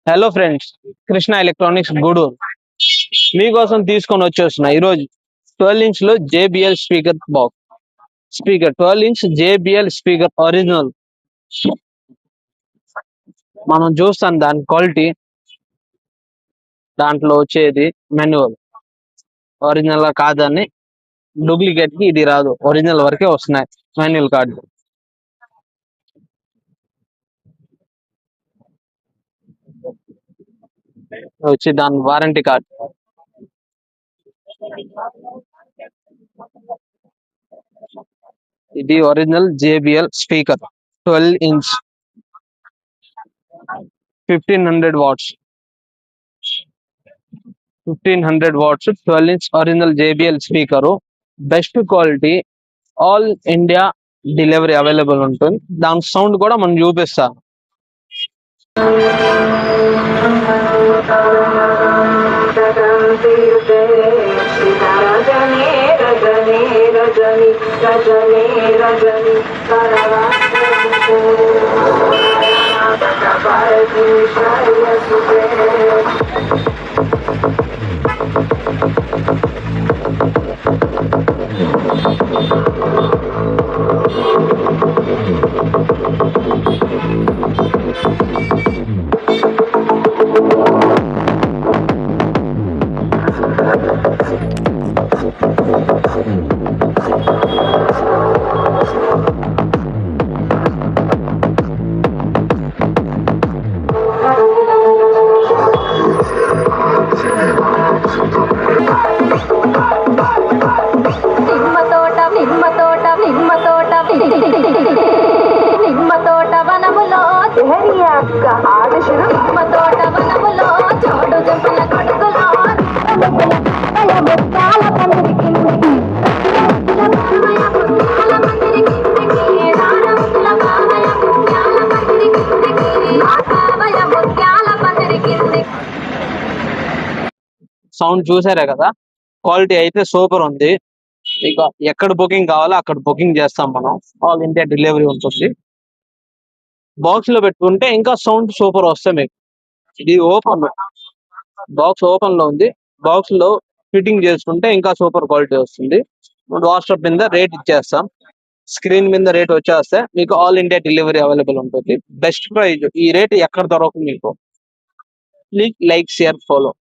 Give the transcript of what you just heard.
Hello friends, Krishna electronics Gudur మీకోసం తీసుకొని వచ్చేస్తున్నా ఈరోజు 12 ఇంచ్ లో JBL speaker box. Speaker 12 inch JBL speaker original. మనం చూస్తాం దాని క్వాలిటీ, దాంట్లో వచ్చేది మాన్యువల్. ఒరిజినల్ కాదని డూప్లికేట్ కి ఇది రాదు, ఒరిజినల్ వరకే వస్తున్నాయి మాన్యువల్ కార్డు. వచ్చి దాని వారంటీ కార్డు. ఇది original JBL speaker 12 inch 1500 watts. 1500 watts 12 inch original JBL speaker. Best quality, all India delivery available ఉంటుంది. దాని సౌండ్ కూడా మనం చూపిస్తాం. నిమ్మ తోట వనములో ఆట శురు. నిమ్మ తోట వనములో చోటు జంపల కొడుకులో ముత్యాల పందిరి కిందికి సౌండ్ చూసారే కదా, క్వాలిటీ అయితే సూపర్ ఉంది. ఇక ఎక్కడ బుకింగ్ కావాలో అక్కడ బుకింగ్ చేస్తాం మనం. ఆల్ ఇండియా డెలివరీ ఉంటుంది. బాక్స్ లో పెట్టుకుంటే ఇంకా సౌండ్ సూపర్ వస్తాయి మీకు. ఇది ఓపెన్ బాక్స్, ఓపెన్ లో ఉంది. బాక్స్ లో ఫిట్టింగ్ చేసుకుంటే ఇంకా సూపర్ క్వాలిటీ వస్తుంది. వాట్సాప్ మీద రేట్ ఇచ్చేస్తాం, స్క్రీన్ మీద రేట్ వచ్చేస్తే మీకు ఆల్ ఇండియా డెలివరీ అవైలబుల్ ఉంటుంది. Best price. ఈ రేట్ ఎక్కడ దొరకదు మీకు. Please like, share, follow.